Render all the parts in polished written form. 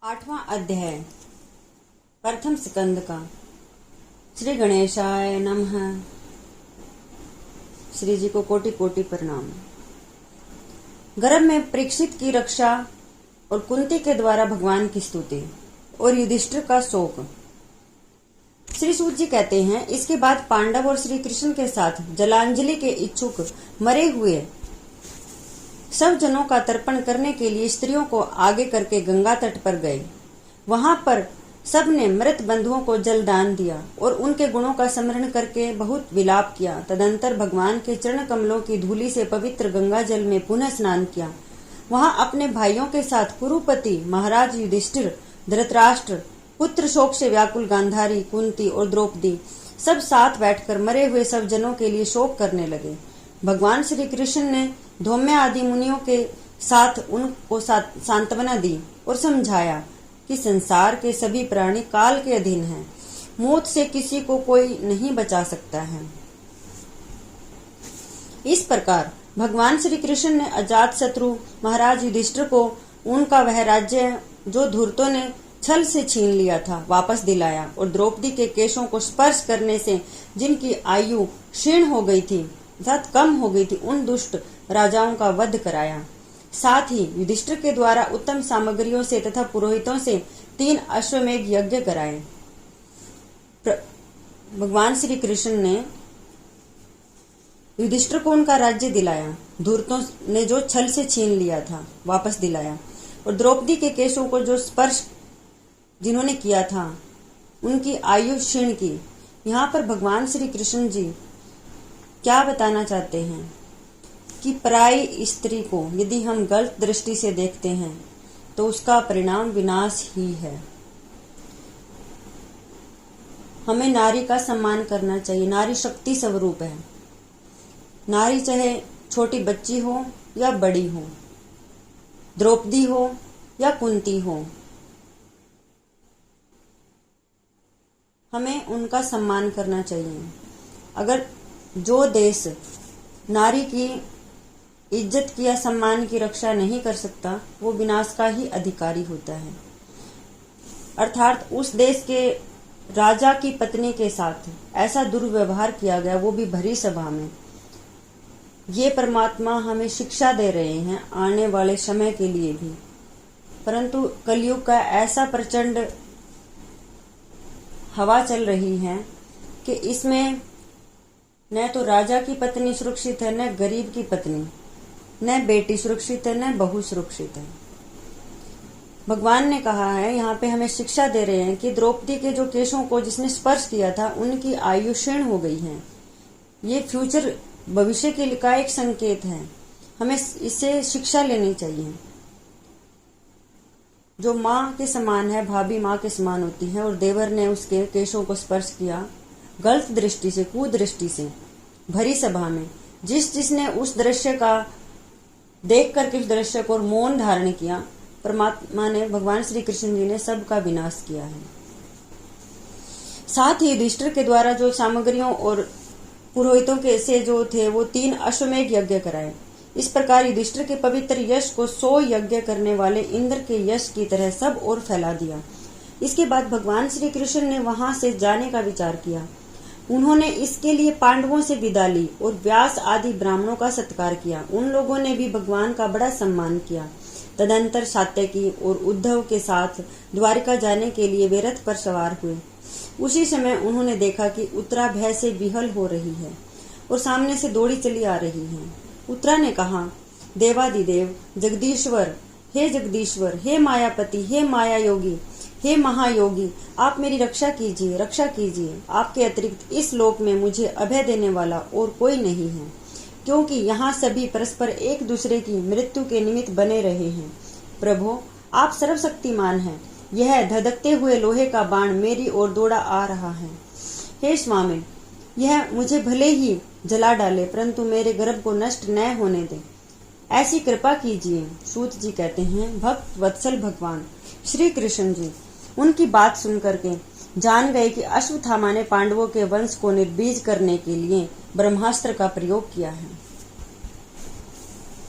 8वां अध्याय प्रथम स्कंद का। श्री गणेशाय नमः। श्री जी को कोटि कोटि प्रणाम। गर्भ में परीक्षित की रक्षा और कुंती के द्वारा भगवान की स्तुति और युधिष्ठिर का शोक। श्री सूत जी कहते हैं, इसके बाद पांडव और श्री कृष्ण के साथ जलांजलि के इच्छुक मरे हुए सब जनों का तर्पण करने के लिए स्त्रियों को आगे करके गंगा तट पर गए। वहां पर सब ने मृत बंधुओं को जल दान दिया और उनके गुणों का स्मरण करके बहुत विलाप किया। तदंतर भगवान के चरण कमलों की धूलि से पवित्र गंगा जल में पुनः स्नान किया। वहां अपने भाइयों के साथ कुरुपति महाराज युधिष्ठिर, धृतराष्ट्र, पुत्र शोक से व्याकुल गांधारी, कुंती और द्रौपदी सब साथ बैठकर मरे हुए सब जनों के लिए शोक करने लगे। भगवान श्री कृष्ण ने धौम्य आदि मुनियों के साथ उनको सांत्वना दी और समझाया कि संसार के सभी प्राणी काल के अधीन हैं। मौत से किसी को कोई नहीं बचा सकता है। इस प्रकार भगवान श्री कृष्ण ने अजात शत्रु महाराज युधिष्ठिर को उनका वह राज्य जो धूर्तों ने छल से छीन लिया था वापस दिलाया और द्रौपदी के केशों को स्पर्श करने से जिनकी आयु क्षीण हो गई थी अर्थात कम हो गई थी, उन दुष्ट राजाओं का वध कराया। साथ ही युधिष्ठिर के द्वारा उत्तम सामग्रियों से तथा पुरोहितों से 3 अश्वमेघ यज्ञ कराए। भगवान श्री कृष्ण ने युधिष्ठिर को उनका राज्य दिलाया, धूर्तों ने जो छल से छीन लिया था वापस दिलाया और द्रौपदी के केशों को जो स्पर्श जिन्होंने किया था उनकी आयु क्षीण की। यहाँ पर भगवान श्री कृष्ण जी क्या बताना चाहते हैं कि पराई स्त्री को यदि हम गलत दृष्टि से देखते हैं तो उसका परिणाम विनाश ही है। हमें नारी का सम्मान करना चाहिए। नारी शक्ति स्वरूप है। नारी चाहे छोटी बच्ची हो या बड़ी हो, द्रौपदी हो या कुंती हो, हमें उनका सम्मान करना चाहिए। अगर जो देश नारी की इज्जत की या सम्मान की रक्षा नहीं कर सकता वो विनाश का ही अधिकारी होता है। अर्थात उस देश के राजा की पत्नी के साथ ऐसा दुर्व्यवहार किया गया, वो भी भरी सभा में। ये परमात्मा हमें शिक्षा दे रहे हैं आने वाले समय के लिए भी। परंतु कलयुग का ऐसा प्रचंड हवा चल रही है कि इसमें न तो राजा की पत्नी सुरक्षित है, न गरीब की पत्नी, न बेटी सुरक्षित है, न बहू सुरक्षित है। भगवान ने कहा है, यहाँ पे हमें शिक्षा दे रहे हैं कि द्रौपदी के जो केशों को जिसने स्पर्श किया था उनकी आयु क्षीण हो गई है। ये फ्यूचर भविष्य के लिए का एक संकेत है। हमें इससे शिक्षा लेनी चाहिए। जो माँ के समान है, भाभी माँ के समान होती है और देवर ने उसके केशों को स्पर्श किया गलत दृष्टि से, कुदृष्टि से, भरी सभा में। जिसने उस दृश्य का देख करके उस दृश्य को मौन धारण किया, परमात्मा ने, भगवान श्री कृष्ण जी ने सबका विनाश किया है। साथ ही युधिष्ठिर के द्वारा जो सामग्रियों और पुरोहितों के से जो थे वो 3 अश्वमेघ यज्ञ कराए। इस प्रकार युधिष्ठिर के पवित्र यश को 100 यज्ञ करने वाले इंद्र के यश की तरह सब और फैला दिया। इसके बाद भगवान श्री कृष्ण ने वहां से जाने का विचार किया। उन्होंने इसके लिए पांडवों से विदा ली और व्यास आदि ब्राह्मणों का सत्कार किया। उन लोगों ने भी भगवान का बड़ा सम्मान किया। तदंतर सात्यकी और उद्धव के साथ द्वारिका जाने के लिए वे रथ पर सवार हुए। उसी समय उन्होंने देखा कि उत्तरा भय से विहल हो रही है और सामने से दौड़ी चली आ रही है। उत्तरा ने कहा, देवादिदेव जगदीश्वर, हे जगदीश्वर, हे मायापति, हे माया योगी, हे महायोगी, आप मेरी रक्षा कीजिए, रक्षा कीजिए। आपके अतिरिक्त इस लोक में मुझे अभय देने वाला और कोई नहीं है, क्योंकि यहाँ सभी परस्पर एक दूसरे की मृत्यु के निमित्त बने रहे हैं। प्रभु, आप सर्वशक्तिमान हैं। यह धधकते हुए लोहे का बाण मेरी ओर दौड़ा आ रहा है। हे स्वामी, यह मुझे भले ही जला डाले परंतु मेरे गर्भ को नष्ट न होने दे, ऐसी कृपा कीजिए। सूत जी कहते हैं, भक्त वत्सल भगवान श्री कृष्ण जी उनकी बात सुन करके जान गए कि अश्वत्थामा ने पांडवों के वंश को निर्बीज करने के लिए ब्रह्मास्त्र का प्रयोग किया है।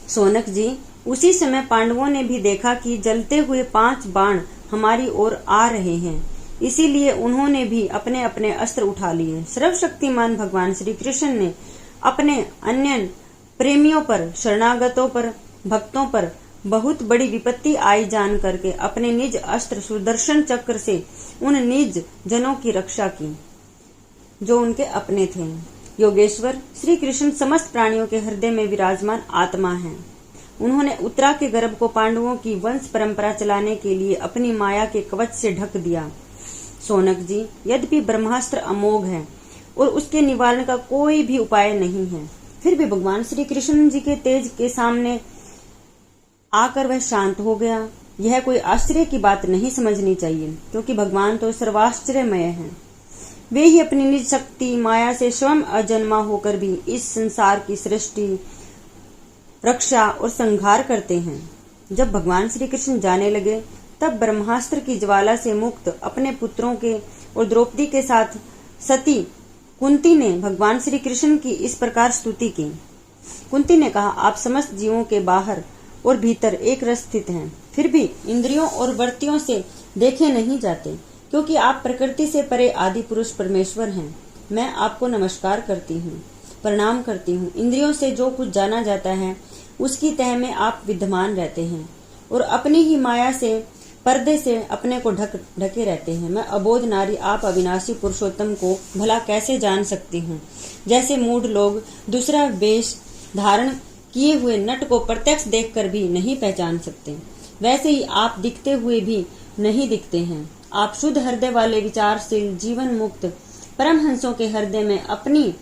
सोनक जी, उसी समय पांडवों ने भी देखा कि जलते हुए 5 बाण हमारी ओर आ रहे हैं, इसीलिए उन्होंने भी अपने अपने अस्त्र उठा लिए। सर्वशक्तिमान भगवान श्री कृष्ण ने अपने अन्य प्रेमियों पर, शरणागतों पर, भक्तों पर बहुत बड़ी विपत्ति आई जान करके अपने निज अस्त्र सुदर्शन चक्र से उन निज जनों की रक्षा की जो उनके अपने थे। योगेश्वर श्री कृष्ण समस्त प्राणियों के हृदय में विराजमान आत्मा हैं। उन्होंने उत्तरा के गर्भ को पांडवों की वंश परंपरा चलाने के लिए अपनी माया के कवच से ढक दिया। सोनक जी, यद्यपि ब्रह्मास्त्र अमोघ है और उसके निवारण का कोई भी उपाय नहीं है, फिर भी भगवान श्री कृष्ण जी के तेज के सामने आकर वह शांत हो गया। यह कोई आश्चर्य की बात नहीं समझनी चाहिए, क्योंकि भगवान तो सर्वाश्चर्यमय हैं। वे ही अपनी निज शक्ति माया से स्वयं अजन्मा होकर भी इस संसार की सृष्टि, रक्षा और संहार करते हैं। जब भगवान श्री कृष्ण जाने लगे, तब ब्रह्मास्त्र की ज्वाला से मुक्त अपने पुत्रों के और द्रौपदी के साथ सती कुंती ने भगवान श्री कृष्ण की इस प्रकार स्तुति की। कुंती ने कहा, आप समस्त जीवों के बाहर और भीतर एक रस स्थित हैं, फिर भी इंद्रियों और वृत्तियों से देखे नहीं जाते, क्योंकि आप प्रकृति से परे आदि पुरुष परमेश्वर हैं। मैं आपको नमस्कार करती हूँ, प्रणाम करती हूँ। इंद्रियों से जो कुछ जाना जाता है उसकी तह में आप विद्यमान रहते हैं और अपनी ही माया से, पर्दे से अपने को ढके रहते हैं। मैं अबोध नारी आप अविनाशी पुरुषोत्तम को भला कैसे जान सकती हूँ? जैसे मूढ़ लोग दूसरा वेश धारण किए हुए नट को प्रत्यक्ष देखकर भी नहीं पहचान सकते, वैसे ही आप दिखते हुए भी नहीं दिखते हैं। आप शुद्ध हृदय वाले विचारशील जीवन मुक्त परमहंसों के हृदय में अपनी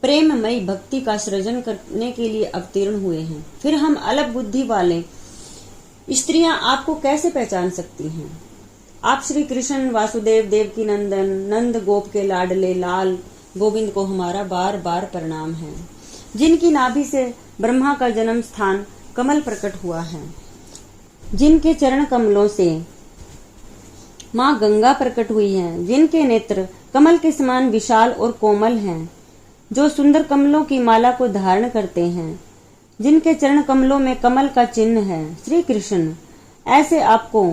प्रेममयी भक्ति का सृजन करने के लिए अवतीर्ण हुए हैं। फिर हम अल्प बुद्धि वाले स्त्रियां आपको कैसे पहचान सकती हैं? आप श्री कृष्ण वासुदेव देवकी नंदन, नंद गोप के लाडले लाल गोविंद को हमारा बार बार प्रणाम है, जिनकी नाभि से ब्रह्मा का जन्म स्थान कमल प्रकट हुआ है, जिनके चरण कमलों से माँ गंगा प्रकट हुई है, जिनके नेत्र कमल के समान विशाल और कोमल हैं, जो सुंदर कमलों की माला को धारण करते हैं, जिनके चरण कमलों में कमल का चिन्ह है। श्री कृष्ण, ऐसे आपको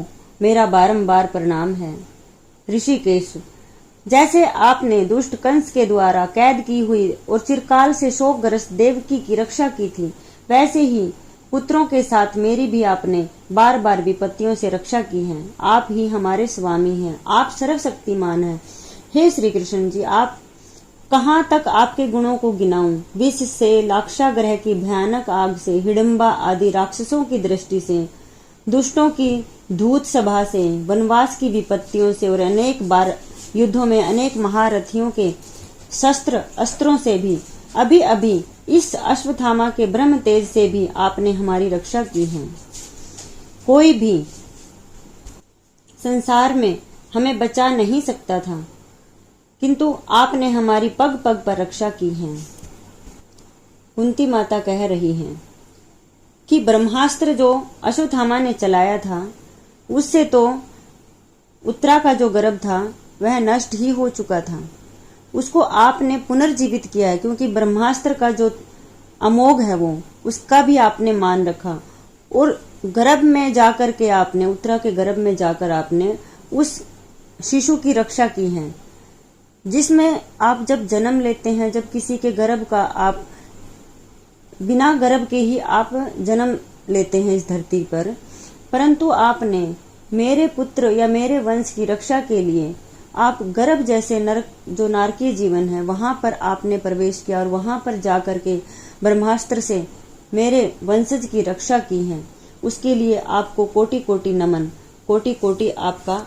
मेरा बारंबार प्रणाम है। ऋषिकेश, जैसे आपने दुष्ट कंस के द्वारा कैद की हुई और चिरकाल से शोकग्रस्त देवकी की रक्षा की थी, वैसे ही पुत्रों के साथ मेरी भी आपने बार बार विपत्तियों से रक्षा की है। आप ही हमारे स्वामी हैं, आप सर्वशक्तिमान हैं। हे श्री कृष्ण जी, आप कहाँ तक आपके गुणों को गिनाऊं? विष से, लाक्षागृह की भयानक आग से, हिडम्बा आदि राक्षसों की दृष्टि से, दुष्टों की धूत सभा से, वनवास की विपत्तियों से और अनेक बार युद्धों में अनेक महारथियों के शस्त्र अस्त्रों से भी, अभी अभी इस अश्वत्थामा के ब्रह्म तेज से भी आपने हमारी रक्षा की है। कोई भी संसार में हमें बचा नहीं सकता था, किंतु आपने हमारी पग पग पर रक्षा की है। कुंती माता कह रही हैं कि ब्रह्मास्त्र जो अश्वत्थामा ने चलाया था, उससे तो उत्तरा का जो गर्भ था वह नष्ट ही हो चुका था। उसको आपने पुनर्जीवित किया है, क्योंकि ब्रह्मास्त्र का जो अमोघ है वो, उसका भी आपने मान रखा और गर्भ में जाकर के आपने, उत्तरा के गर्भ में जाकर आपने उस शिशु की रक्षा की है, जिसमें आप जब जन्म लेते हैं, जब किसी के गर्भ का, आप बिना गर्भ के ही आप जन्म लेते हैं इस धरती पर, परंतु आपने मेरे पुत्र या मेरे वंश की रक्षा के लिए आप गर्भ जैसे नरक, जो नारकीय जीवन है, वहां पर आपने प्रवेश किया और वहां पर जाकर के ब्रह्मास्त्र से मेरे वंशज की रक्षा की है। उसके लिए आपको कोटि कोटि नमन, कोटि कोटि आपका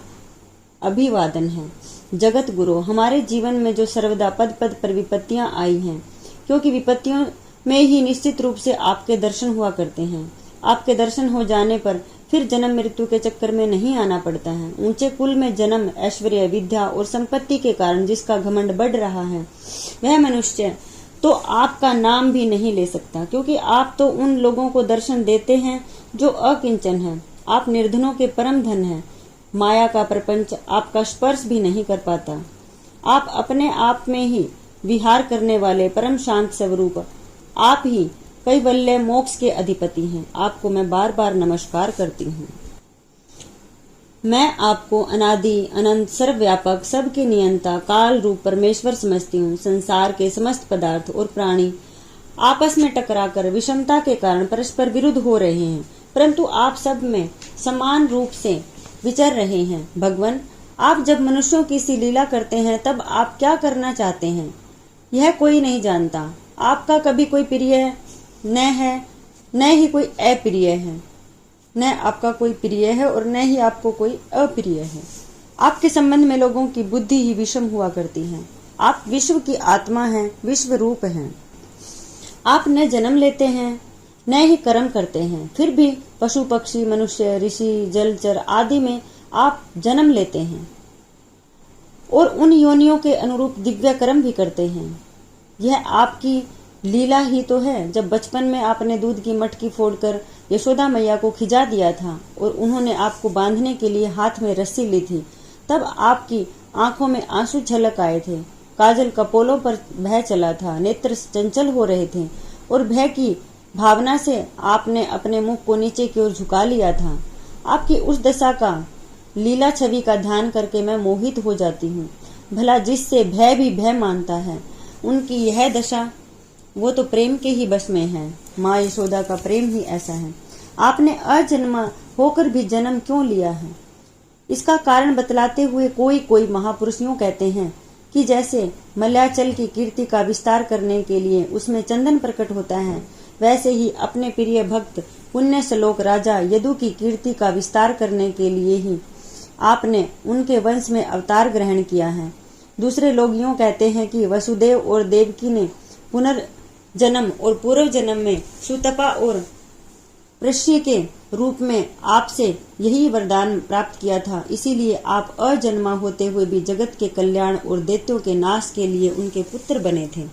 अभिवादन है। जगत गुरु, हमारे जीवन में जो सर्वदा पद पद पर विपत्तियां आई हैं, क्योंकि विपत्तियों में ही निश्चित रूप से आपके दर्शन हुआ करते हैं। आपके दर्शन हो जाने पर फिर जन्म मृत्यु के चक्कर में नहीं आना पड़ता है। ऊंचे कुल में जन्म, ऐश्वर्य, विद्या और संपत्ति के कारण जिसका घमंड बढ़ रहा है, वह मनुष्य तो आपका नाम भी नहीं ले सकता, क्योंकि आप तो उन लोगों को दर्शन देते हैं जो अकिंचन हैं। आप निर्धनों के परम धन हैं। माया का प्रपंच आपका स्पर्श भी नहीं कर पाता। आप अपने आप में ही विहार करने वाले परम शांत स्वरूप, आप ही कैवल्य मोक्ष के अधिपति हैं। आपको मैं बार बार नमस्कार करती हूँ। मैं आपको अनादि अनंत सर्वव्यापक सबके नियंता काल रूप परमेश्वर समझती हूँ। संसार के समस्त पदार्थ और प्राणी आपस में टकराकर विषमता के कारण परस्पर विरुद्ध हो रहे हैं, परंतु आप सब में समान रूप से विचर रहे हैं। भगवान, आप जब मनुष्यों की सी लीला करते हैं तब आप क्या करना चाहते हैं यह कोई नहीं जानता। आपका कभी कोई प्रिय न है, न ही कोई अप्रिय है। न आपका कोई प्रिय है और न ही आपको कोई अप्रिय है। आपके संबंध में लोगों की बुद्धि ही विषम हुआ करती है। आप विश्व की आत्मा हैं, विश्व रूप हैं। आप न जन्म लेते हैं न ही कर्म करते हैं, फिर भी पशु पक्षी मनुष्य ऋषि जलचर आदि में आप जन्म लेते हैं और उन योनियों के अनुरूप दिव्य कर्म भी करते हैं। यह आपकी लीला ही तो है। जब बचपन में आपने दूध की मटकी फोड़कर यशोदा मैया को खिजा दिया था और उन्होंने आपको बांधने के लिए हाथ में रस्सी ली थी, तब आपकी आंखों में आंसू झलक आए थे, काजल कपोलों पर भय चला था, नेत्र चंचल हो रहे थे और भय की भावना से आपने अपने मुख को नीचे की ओर झुका लिया था। आपकी उस दशा का लीला छवि का ध्यान करके मैं मोहित हो जाती हूँ। भला जिससे भय भी भय मानता है, उनकी यह दशा वो तो प्रेम के ही बस में है। माँ यशोदा का प्रेम ही ऐसा है। आपने अजन्मा होकर भी जन्म क्यों लिया है, इसका कारण बतलाते हुए कोई महापुरुष यूं कहते हैं कि जैसे मलयाचल की कीर्ति का विस्तार करने के लिए उसमें चंदन प्रकट होता है, वैसे ही अपने प्रिय भक्त पुण्य श्लोक राजा यदु की कीर्ति का विस्तार करने के लिए ही आपने उनके वंश में अवतार ग्रहण किया है। दूसरे लोग यूं कहते हैं कि वसुदेव और देवकी ने पुनर्जन्म और पूर्व जन्म में सुतपा और पृष्य के रूप में आपसे यही वरदान प्राप्त किया था, इसीलिए आप अजन्मा होते हुए भी जगत के कल्याण और दैत्यों के नाश के लिए उनके पुत्र बने थे।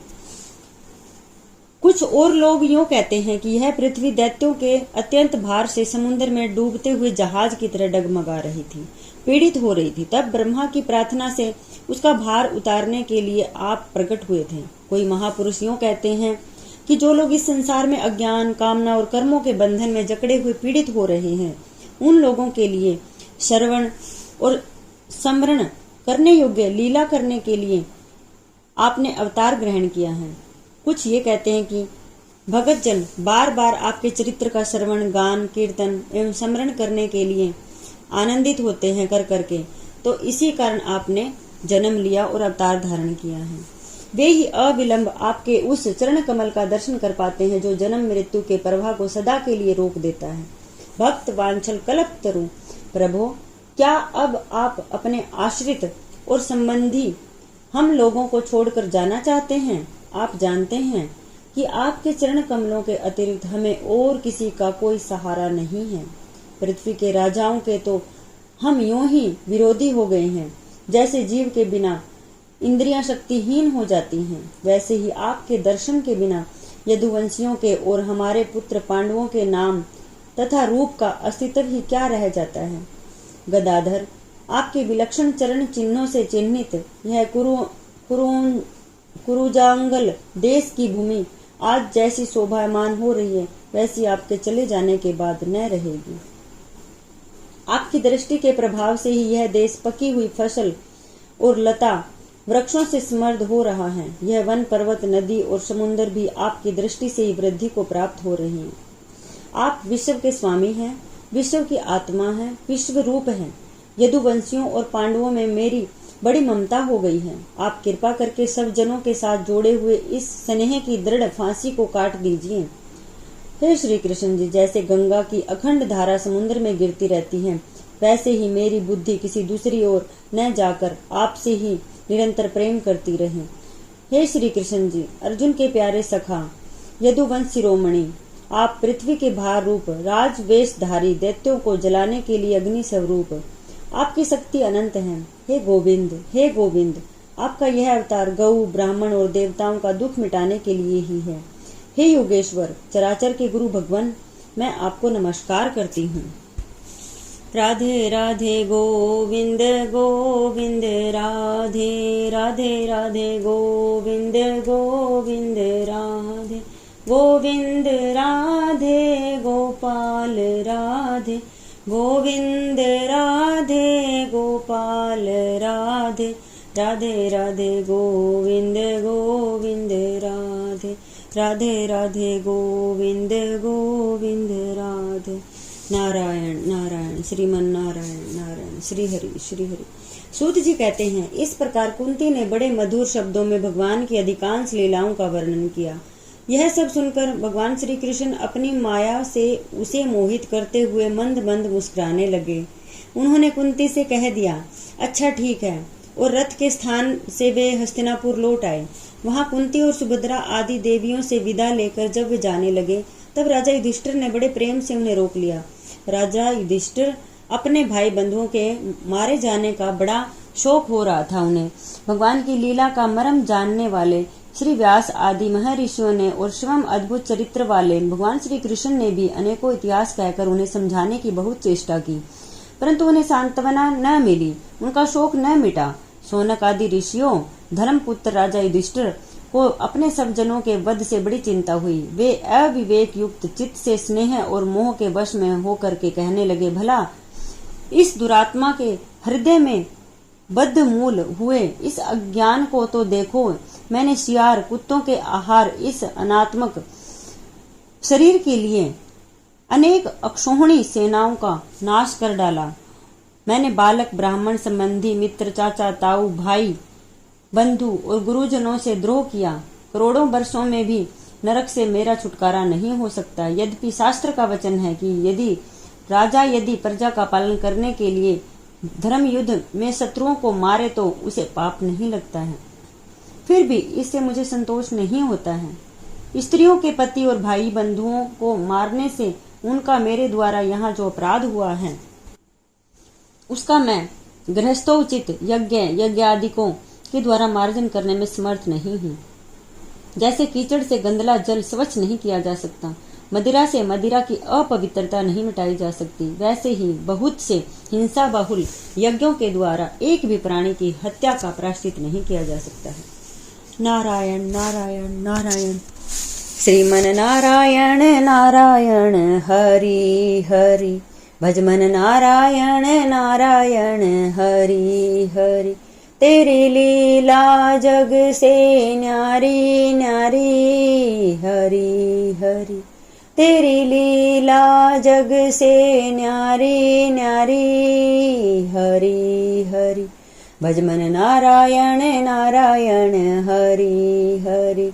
कुछ और लोग यूं कहते हैं कि यह पृथ्वी दैत्यों के अत्यंत भार से समुद्र में डूबते हुए जहाज की तरह डगमगा रही थी, पीड़ित हो रही थी। तब ब्रह्मा की प्रार्थना से उसका भार उतारने के लिए आप प्रकट हुए थे। कोई महापुरुष यूं कहते हैं कि जो लोग इस संसार में अज्ञान कामना और कर्मों के बंधन में जकड़े हुए पीड़ित हो रहे हैं, उन लोगों के लिए श्रवण और स्मरण करने योग्य लीला करने के लिए आपने अवतार ग्रहण किया है। कुछ ये कहते हैं कि भगत जन बार बार आपके चरित्र का श्रवण गान कीर्तन एवं स्मरण करने के लिए आनंदित होते हैं कर करके, तो इसी कारण आपने जन्म लिया और अवतार धारण किया है। वे ही अविलंब आपके उस चरण कमल का दर्शन कर पाते हैं जो जन्म मृत्यु के प्रवाह को सदा के लिए रोक देता है। भक्त वांछल कल्प तरु प्रभो, क्या अब आप अपने आश्रित और संबंधी हम लोगों को छोड़कर जाना चाहते हैं? आप जानते हैं कि आपके चरण कमलों के अतिरिक्त हमें और किसी का कोई सहारा नहीं है। पृथ्वी के राजाओं के तो हम यूं ही विरोधी हो गए हैं। जैसे जीव के बिना इंद्रियां शक्तिहीन हो जाती हैं, वैसे ही आपके दर्शन के बिना यदुवंशियों के और हमारे पुत्र पांडवों के नाम तथा रूप का अस्तित्व ही क्या रह जाता है। गदाधर, आपके विलक्षण चरण चिन्हों से चिन्हित यह कुरुजांगल देश की भूमि आज जैसी शोभायमान हो रही है, वैसी आपके चले जाने के बाद न रहेगी। आपकी दृष्टि के प्रभाव से ही यह देश पकी हुई फसल और लता वृक्षों से समृद्ध हो रहा है। यह वन पर्वत नदी और समुद्र भी आपकी दृष्टि से ही वृद्धि को प्राप्त हो रही हैं। आप विश्व के स्वामी हैं, विश्व की आत्मा हैं, विश्व रूप हैं। यदुवंशियों और पांडवों में मेरी बड़ी ममता हो गई है। आप कृपा करके सब जनों के साथ जोड़े हुए इस स्नेह की दृढ़ फांसी को काट दीजिए। हे श्री कृष्ण जी, जैसे गंगा की अखंड धारा समुद्र में गिरती रहती है, वैसे ही मेरी बुद्धि किसी दूसरी ओर न जाकर आपसे ही निरंतर प्रेम करती रहे। हे श्री कृष्ण जी, अर्जुन के प्यारे सखा यदुवंश शिरोमणि, आप पृथ्वी के भार रूप राजवेशधारी दैत्यों को जलाने के लिए अग्नि स्वरूप, आपकी शक्ति अनंत है। हे गोविंद, आपका यह अवतार गौ ब्राह्मण और देवताओं का दुख मिटाने के लिए ही है। हे योगेश्वर, चराचर के गुरु भगवान, मैं आपको नमस्कार करती हूँ। राधे राधे गोविंद गोविंद राधे राधे राधे गोविंद गोविंद राधे गोविंद राधे गोपाल राधे गोविंद राधे राधे राधे गोविंद गोविंद राधे, राधे राधे गोविंद गोविंद राधे। नारायण नारायण श्रीमन नारायण नारायण, श्री हरि श्री हरि। सूत जी कहते हैं, इस प्रकार कुंती ने बड़े मधुर शब्दों में भगवान की अधिकांश लीलाओं का वर्णन किया। यह सब सुनकर भगवान श्री कृष्ण अपनी माया से उसे मोहित करते हुए मंद मंद मुस्कुराने लगे। उन्होंने कुंती से कह दिया, अच्छा ठीक है, और रथ के स्थान से वे हस्तिनापुर लौट आए। वहां कुंती और सुभद्रा आदि देवियों से विदा लेकर जब वे जाने लगे, तब राजा युधिष्ठिर ने बड़े प्रेम से उन्हें रोक लिया। राजा युधिष्ठिर अपने भाई बंधुओं के मारे जाने का बड़ा शोक हो रहा था। उन्हें भगवान की लीला का मर्म जानने वाले श्री व्यास आदि महर्षियों ने और शिवम अद्भुत चरित्र वाले भगवान श्री कृष्ण ने भी अनेकों इतिहास कहकर उन्हें समझाने की बहुत चेष्टा की, परंतु उन्हें सांत्वना न मिली, उनका शोक न मिटा। सोनक आदि ऋषियों, धर्मपुत्र राजा युधिष्ठिर को अपने सब जनों के वध से बड़ी चिंता हुई। वे अविवेक युक्त चित्त से स्नेह और मोह के वश में होकर के कहने लगे, भला इस दुरात्मा के हृदय में बद्ध मूल हुए इस अज्ञान को तो देखो। मैंने शियार कुत्तों के आहार इस अनात्मक शरीर के लिए अनेक अक्षोहिणी सेनाओं का नाश कर डाला। मैंने बालक ब्राह्मण संबंधी मित्र चाचा ताऊ भाई बंधु और गुरुजनों से द्रोह किया। करोड़ों वर्षों में भी नरक से मेरा छुटकारा नहीं हो सकता। यद्यपि शास्त्र का वचन है कि यदि प्रजा का पालन करने के लिए धर्म युद्ध में शत्रुओं को मारे तो उसे पाप नहीं लगता है, फिर भी इससे मुझे संतोष नहीं होता है। स्त्रियों के पति और भाई बंधुओं को मारने से उनका मेरे द्वारा यहाँ जो अपराध हुआ है, उसका मैं गृहस्थोचित यज्ञादिकों के द्वारा मार्जन करने में समर्थ नहीं हूँ। जैसे कीचड़ से गंदला जल स्वच्छ नहीं किया जा सकता, मदिरा से मदिरा की अपवित्रता नहीं मिटाई जा सकती, वैसे ही बहुत से हिंसा बहुल यज्ञों के द्वारा एक भी प्राणी की हत्या का प्रायश्चित नहीं किया जा सकता है। नारायण नारायण नारायण, श्रीमन नारायण नारायण हरि हरि, भजमन नारायण नारायण हरि हरि। तेरी लीला जग से न्यारी न्यारी हरि हरि, तेरी लीला जग से न्यारी न्यारी हरि हरि। भजमन नारायण नारायण हरि हरि,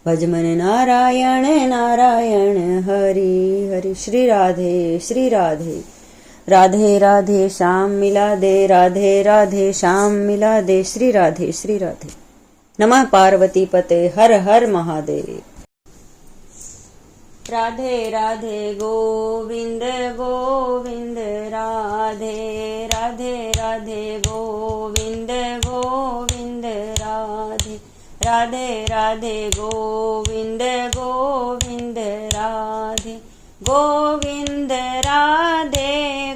भजमन नारायण नारायण हरि हरि। श्री राधे श्री राधे, राधे राधे श्याम मिला दे, राधे राधे श्याम मिला दे, श्री राधे श्री राधे। नमः पार्वती पते, हर हर महादेव। राधे राधे गोविंद गोविंद राधे, राधे राधे गोविंद गोविंद राधे, राधे राधे गोविंद गोविंद राधे। गोविंद राधे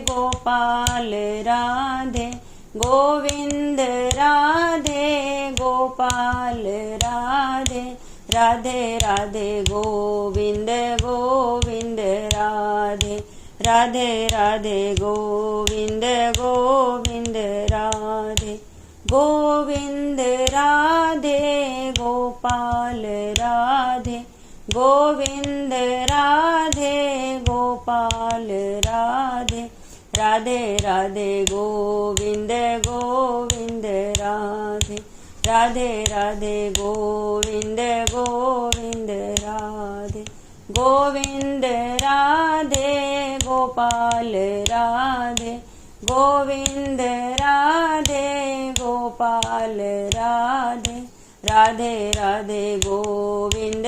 गोपाल राधे, गोविंद राधे गोपाल राधे, राधे राधे गोविंद गोविंद राधे, राधे राधे गोविंद गोविंद राधे। गोविंद राधे गोपाल राधे, गोविंद राधे गोपाल राधे, राधे राधे गोविंद गोविंद राधे, राधे राधे गोविंद गोविंद राधे। गोविंद राधे गोपाल राधे, गोविंद राधे गोपाल राधे, राधे राधे गोविंद